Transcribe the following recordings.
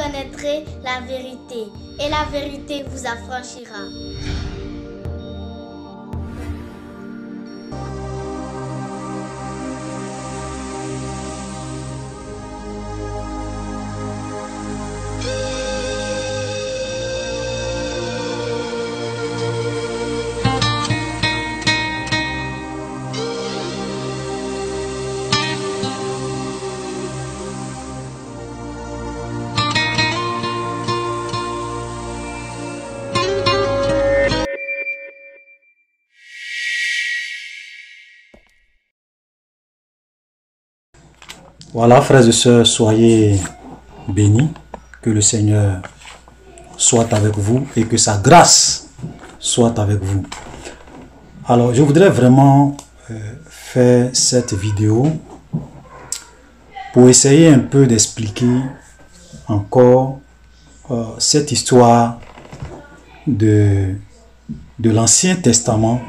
connaîtrez la vérité, et la vérité vous affranchira. Voilà, frères et sœurs, soyez bénis, que le Seigneur soit avec vous et que sa grâce soit avec vous. Alors, je voudrais vraiment faire cette vidéo pour essayer un peu d'expliquer encore cette histoire de l'Ancien Testament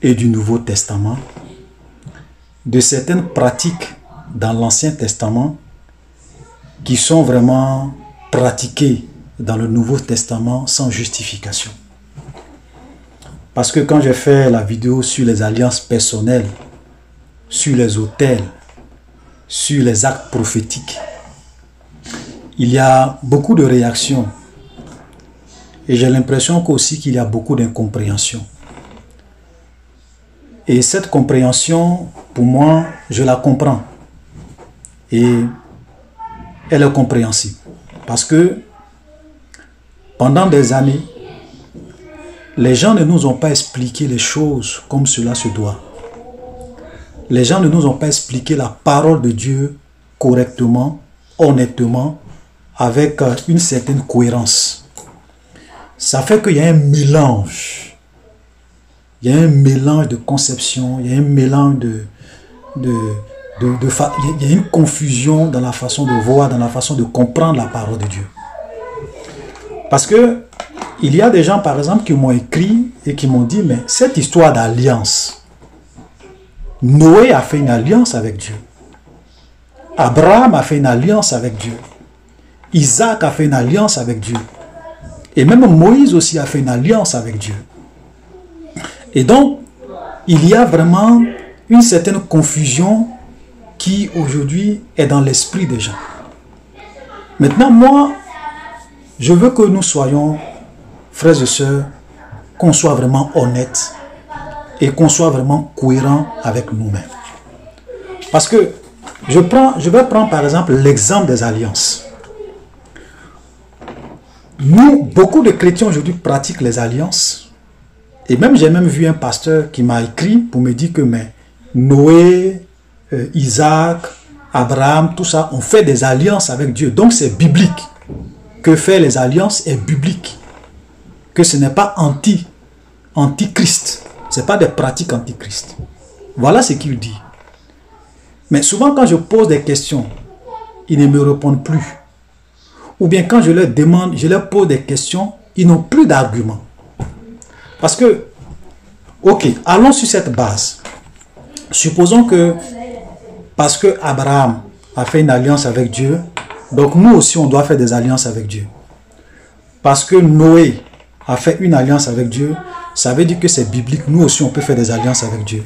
et du Nouveau Testament, de certaines pratiques dans l'Ancien Testament qui sont vraiment pratiquées dans le Nouveau Testament sans justification. Parce que quand j'ai fait la vidéo sur les alliances personnelles, sur les autels, sur les actes prophétiques, il y a beaucoup de réactions et j'ai l'impression qu'aussi qu'il y a beaucoup d'incompréhension. Et cette compréhension, pour moi, je la comprends. Et elle est compréhensible. Parce que pendant des années, les gens ne nous ont pas expliqué les choses comme cela se doit. Les gens ne nous ont pas expliqué la parole de Dieu correctement, honnêtement, avec une certaine cohérence. Ça fait qu'il y a un mélange. Il y a un mélange de conception, il y a un mélange il y a une confusion dans la façon de voir, dans la façon de comprendre la parole de Dieu. Parce que il y a des gens, par exemple, qui m'ont écrit et qui m'ont dit, mais cette histoire d'alliance, Noé a fait une alliance avec Dieu. Abraham a fait une alliance avec Dieu. Isaac a fait une alliance avec Dieu. Et même Moïse aussi a fait une alliance avec Dieu. Et donc, il y a vraiment une certaine confusion qui aujourd'hui est dans l'esprit des gens. Maintenant, moi, je veux que nous soyons, frères et sœurs, qu'on soit vraiment honnêtes et qu'on soit vraiment cohérents avec nous-mêmes. Parce que je vais prendre par exemple l'exemple des alliances. Nous, beaucoup de chrétiens aujourd'hui pratiquent les alliances. Et même, j'ai même vu un pasteur qui m'a écrit pour me dire que mais Noé, Isaac, Abraham, tout ça, on fait des alliances avec Dieu. Donc c'est biblique. Que faire les alliances est biblique. Que ce n'est pas anti-Christ. Ce n'est pas des pratiques anti-Christ. Voilà ce qu'il dit. Mais souvent quand je pose des questions, ils ne me répondent plus. Ou bien quand je leur demande, je leur pose des questions, ils n'ont plus d'arguments. Parce que, ok, allons sur cette base. Supposons que, parce que Abraham a fait une alliance avec Dieu, donc nous aussi on doit faire des alliances avec Dieu. Parce que Noé a fait une alliance avec Dieu, ça veut dire que c'est biblique, nous aussi on peut faire des alliances avec Dieu.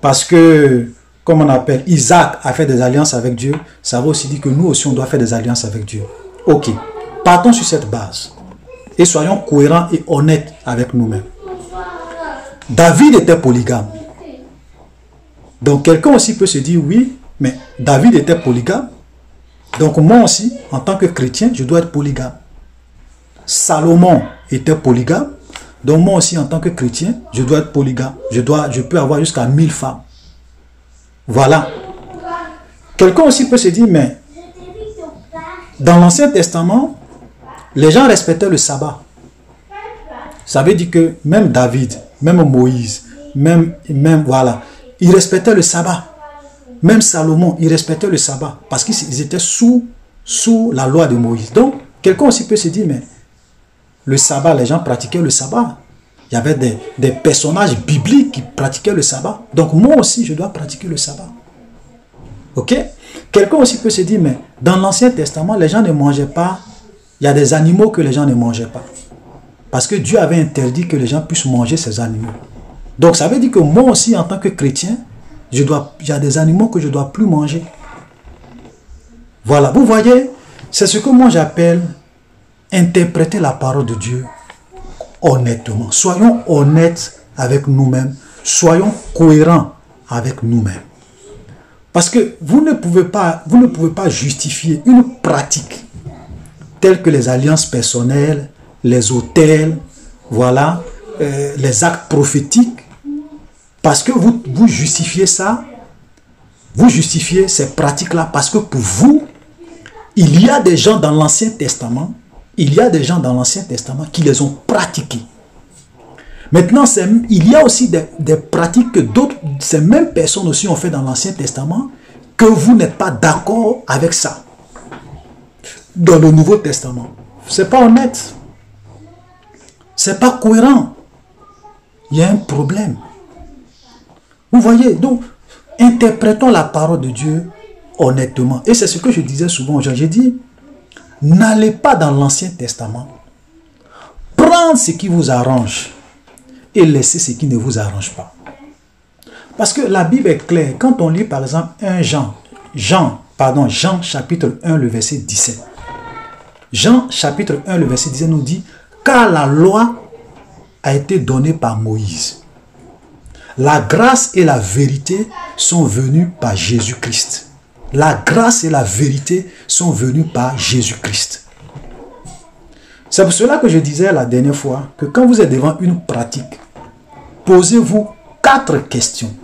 Parce que, comme on appelle, Isaac a fait des alliances avec Dieu, ça veut aussi dire que nous aussi on doit faire des alliances avec Dieu. Ok, partons sur cette base. Et soyons cohérents et honnêtes avec nous-mêmes. David était polygame. Donc quelqu'un aussi peut se dire, oui, mais David était polygame. Donc moi aussi, en tant que chrétien, je dois être polygame. Salomon était polygame. Donc moi aussi, en tant que chrétien, je dois être polygame. Je peux avoir jusqu'à 1000 femmes. Voilà. Quelqu'un aussi peut se dire, mais dans l'Ancien Testament, les gens respectaient le sabbat. Ça veut dire que même David, même Moïse, même voilà, ils respectaient le sabbat. Même Salomon, il respectait le sabbat parce qu'ils étaient sous la loi de Moïse. Donc, quelqu'un aussi peut se dire, mais le sabbat, les gens pratiquaient le sabbat. Il y avait des personnages bibliques qui pratiquaient le sabbat. Donc, moi aussi, je dois pratiquer le sabbat. Ok? Quelqu'un aussi peut se dire, mais dans l'Ancien Testament, les gens ne mangeaient pas il y a des animaux que les gens ne mangeaient pas. Parce que Dieu avait interdit que les gens puissent manger ces animaux. Donc ça veut dire que moi aussi, en tant que chrétien, il y a des animaux que je ne dois plus manger. Voilà, vous voyez, c'est ce que moi j'appelle interpréter la parole de Dieu honnêtement. Soyons honnêtes avec nous-mêmes. Soyons cohérents avec nous-mêmes. Parce que vous ne pouvez pas justifier une pratique telle que les alliances personnelles, les autels, voilà, les actes prophétiques, parce que vous justifiez ça, vous justifiez ces pratiques-là, parce que pour vous, il y a des gens dans l'Ancien Testament, il y a des gens dans l'Ancien Testament qui les ont pratiqués. Maintenant, il y a aussi des pratiques que ces mêmes personnes aussi ont fait dans l'Ancien Testament, que vous n'êtes pas d'accord avec ça. Dans le Nouveau Testament. C'est pas honnête. C'est pas cohérent. Il y a un problème. Vous voyez, donc, interprétons la parole de Dieu honnêtement. Et c'est ce que je disais souvent aux gens. J'ai dit, n'allez pas dans l'Ancien Testament. Prends ce qui vous arrange et laissez ce qui ne vous arrange pas. Parce que la Bible est claire. Quand on lit par exemple Jean chapitre 1, le verset 17. Jean chapitre 1, le verset 17 nous dit, car la loi a été donnée par Moïse. La grâce et la vérité sont venues par Jésus-Christ. La grâce et la vérité sont venues par Jésus-Christ. C'est pour cela que je disais la dernière fois que quand vous êtes devant une pratique, posez-vous 4 questions.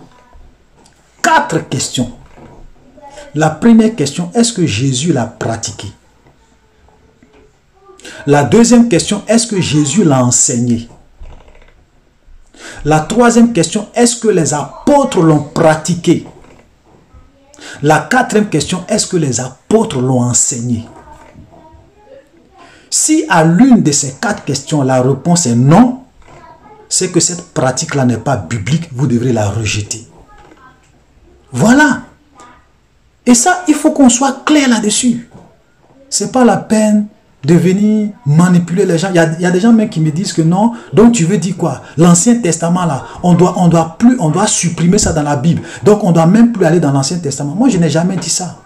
4 questions. La première question, est-ce que Jésus l'a pratiqué? La deuxième question, est-ce que Jésus l'a enseigné? La troisième question, est-ce que les apôtres l'ont pratiqué? La quatrième question, est-ce que les apôtres l'ont enseigné? Si à l'une de ces 4 questions, la réponse est non, c'est que cette pratique-là n'est pas biblique, vous devrez la rejeter. Voilà. Et ça, il faut qu'on soit clair là-dessus. Ce n'est pas la peine de venir manipuler les gens. Il y a des gens même qui me disent que non, donc tu veux dire quoi? L'Ancien Testament là, on doit supprimer ça dans la Bible. Donc on ne doit même plus aller dans l'Ancien Testament. Moi je n'ai jamais dit ça.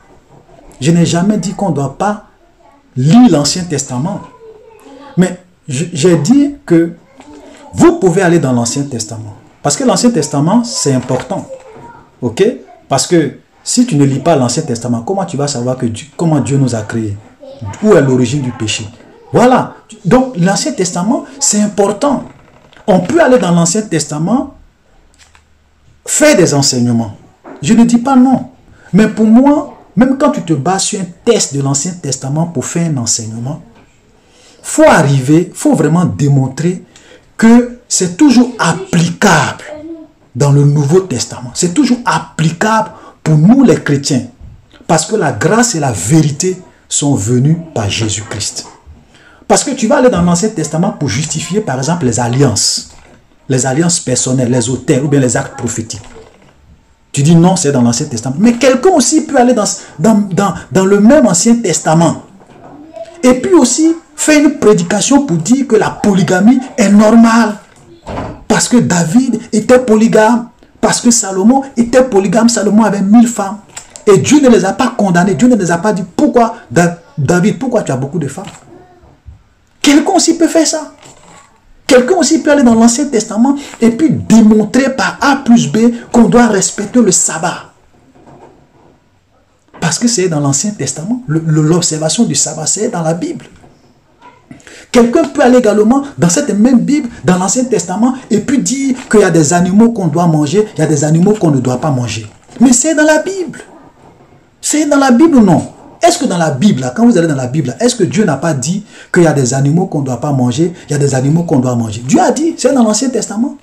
Je n'ai jamais dit qu'on ne doit pas lire l'Ancien Testament. Mais j'ai dit que vous pouvez aller dans l'Ancien Testament. Parce que l'Ancien Testament c'est important. Ok? Parce que si tu ne lis pas l'Ancien Testament, comment tu vas savoir comment Dieu nous a créés? Où est l'origine du péché? Voilà. Donc, l'Ancien Testament, c'est important. On peut aller dans l'Ancien Testament, faire des enseignements. Je ne dis pas non. Mais pour moi, même quand tu te bases sur un texte de l'Ancien Testament pour faire un enseignement, il faut vraiment démontrer que c'est toujours applicable dans le Nouveau Testament. C'est toujours applicable pour nous les chrétiens. Parce que la grâce et la vérité sont venus par Jésus-Christ. Parce que tu vas aller dans l'Ancien Testament pour justifier par exemple les alliances personnelles, les autels ou bien les actes prophétiques. Tu dis non, c'est dans l'Ancien Testament. Mais quelqu'un aussi peut aller dans le même Ancien Testament et puis aussi faire une prédication pour dire que la polygamie est normale. Parce que David était polygame, parce que Salomon était polygame, Salomon avait 1000 femmes. Et Dieu ne les a pas condamnés. Dieu ne les a pas dit, pourquoi David, pourquoi tu as beaucoup de femmes? Quelqu'un aussi peut faire ça. Quelqu'un aussi peut aller dans l'Ancien Testament et puis démontrer par A plus B qu'on doit respecter le sabbat. Parce que c'est dans l'Ancien Testament. L'observation du sabbat, c'est dans la Bible. Quelqu'un peut aller également dans cette même Bible, dans l'Ancien Testament, et puis dire qu'il y a des animaux qu'on doit manger, il y a des animaux qu'on ne doit pas manger. Mais c'est dans la Bible. C'est dans la Bible ou non? Est-ce que dans la Bible, quand vous allez dans la Bible, est-ce que Dieu n'a pas dit qu'il y a des animaux qu'on ne doit pas manger, il y a des animaux qu'on doit manger? Dieu a dit, c'est dans l'Ancien Testament.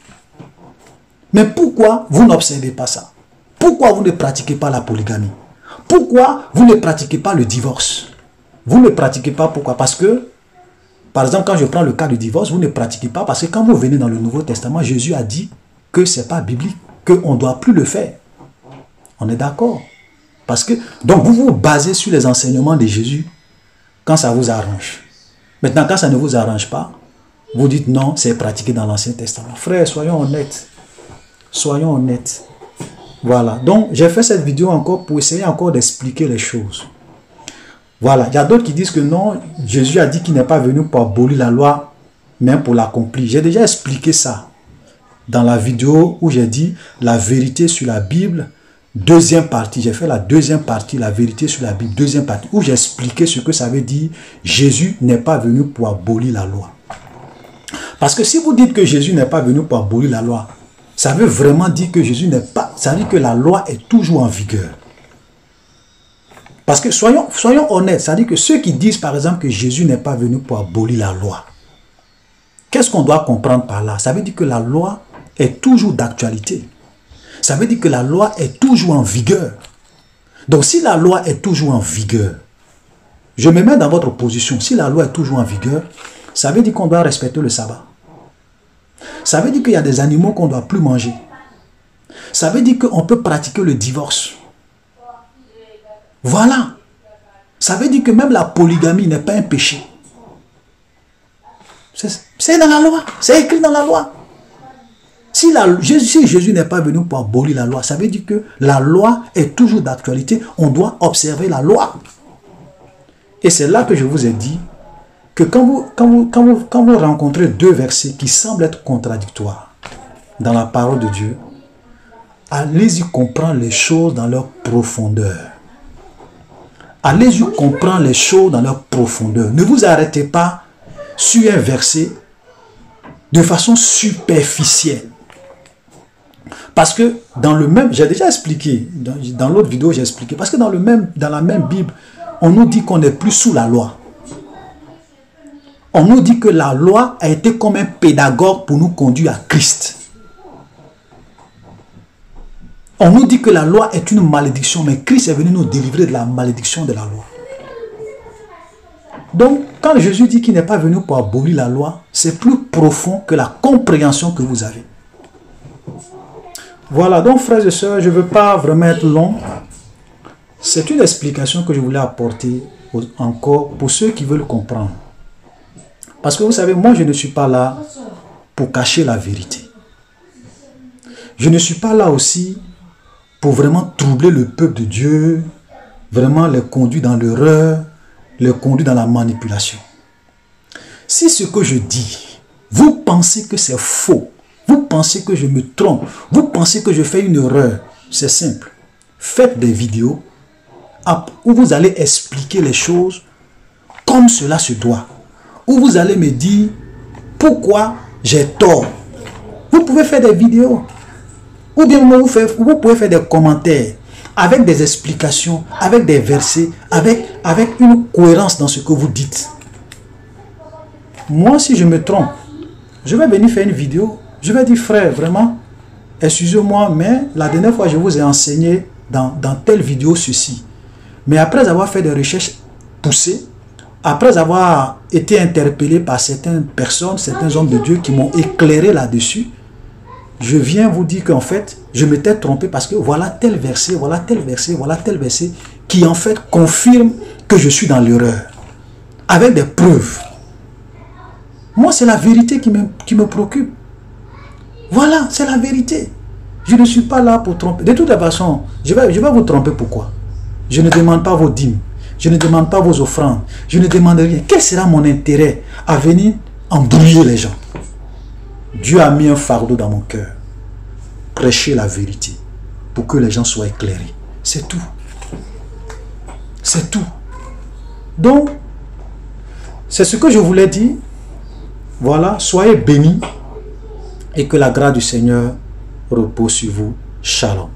Mais pourquoi vous n'observez pas ça? Pourquoi vous ne pratiquez pas la polygamie? Pourquoi vous ne pratiquez pas le divorce? Vous ne pratiquez pas, pourquoi? Parce que, par exemple, quand je prends le cas du divorce, vous ne pratiquez pas parce que quand vous venez dans le Nouveau Testament, Jésus a dit que ce n'est pas biblique, qu'on ne doit plus le faire. On est d'accord? Parce que, donc vous vous basez sur les enseignements de Jésus quand ça vous arrange. Maintenant, quand ça ne vous arrange pas, vous dites non, c'est pratiqué dans l'Ancien Testament. Frères, soyons honnêtes. Soyons honnêtes. Voilà. Donc, j'ai fait cette vidéo encore pour essayer encore d'expliquer les choses. Voilà. Il y a d'autres qui disent que non, Jésus a dit qu'il n'est pas venu pour abolir la loi, mais pour l'accomplir. J'ai déjà expliqué ça dans la vidéo où j'ai dit la vérité sur la Bible, deuxième partie. J'ai fait la deuxième partie, la vérité sur la Bible, deuxième partie, où j'ai expliqué ce que ça veut dire. Jésus n'est pas venu pour abolir la loi. Parce que si vous dites que Jésus n'est pas venu pour abolir la loi, ça veut vraiment dire que Jésus n'est pas... Ça veut dire que la loi est toujours en vigueur. Parce que soyons honnêtes, ça veut dire que ceux qui disent par exemple que Jésus n'est pas venu pour abolir la loi, qu'est-ce qu'on doit comprendre par là? Ça veut dire que la loi est toujours d'actualité. Ça veut dire que la loi est toujours en vigueur. Donc si la loi est toujours en vigueur, je me mets dans votre position, si la loi est toujours en vigueur, ça veut dire qu'on doit respecter le sabbat. Ça veut dire qu'il y a des animaux qu'on ne doit plus manger. Ça veut dire qu'on peut pratiquer le divorce. Voilà. Ça veut dire que même la polygamie n'est pas un péché. C'est dans la loi. C'est écrit dans la loi. Si Jésus n'est pas venu pour abolir la loi, ça veut dire que la loi est toujours d'actualité. On doit observer la loi. Et c'est là que je vous ai dit que quand vous rencontrez deux versets qui semblent être contradictoires dans la parole de Dieu, allez-y comprendre les choses dans leur profondeur. Allez-y comprendre les choses dans leur profondeur. Ne vous arrêtez pas sur un verset de façon superficielle. Parce que dans le même, j'ai déjà expliqué, dans l'autre vidéo j'ai expliqué, parce que dans la même Bible, on nous dit qu'on n'est plus sous la loi. On nous dit que la loi a été comme un pédagogue pour nous conduire à Christ. On nous dit que la loi est une malédiction, mais Christ est venu nous délivrer de la malédiction de la loi. Donc, quand Jésus dit qu'il n'est pas venu pour abolir la loi, c'est plus profond que la compréhension que vous avez. Voilà, donc frères et sœurs, je ne veux pas vraiment être long. C'est une explication que je voulais apporter encore pour ceux qui veulent comprendre. Parce que vous savez, moi je ne suis pas là pour cacher la vérité. Je ne suis pas là aussi pour vraiment troubler le peuple de Dieu, vraiment les conduire dans l'erreur, les conduire dans la manipulation. Si ce que je dis, vous pensez que c'est faux, vous pensez que je me trompe, vous pensez que je fais une erreur, c'est simple. Faites des vidéos où vous allez expliquer les choses comme cela se doit. Où vous allez me dire pourquoi j'ai tort. Vous pouvez faire des vidéos. Ou bien vous pouvez faire des commentaires avec des explications, avec des versets, avec une cohérence dans ce que vous dites. Moi, si je me trompe, je vais venir faire une vidéo. Je vais dire, frère, vraiment, excusez-moi, mais la dernière fois, je vous ai enseigné dans telle vidéo ceci. Mais après avoir fait des recherches poussées, après avoir été interpellé par certaines personnes, certains hommes de Dieu qui m'ont éclairé là-dessus, je viens vous dire qu'en fait, je m'étais trompé parce que voilà tel verset, voilà tel verset, voilà tel verset qui en fait confirme que je suis dans l'erreur. Avec des preuves. Moi, c'est la vérité qui me préoccupe. Voilà, c'est la vérité. Je ne suis pas là pour tromper. De toute façon, je vais vous tromper pourquoi? Je ne demande pas vos dîmes. Je ne demande pas vos offrandes. Je ne demande rien. Quel sera mon intérêt à venir embrouiller les gens? Dieu a mis un fardeau dans mon cœur. Prêcher la vérité pour que les gens soient éclairés. C'est tout. C'est tout. Donc, c'est ce que je voulais dire. Voilà, soyez bénis et que la grâce du Seigneur repose sur vous. Shalom.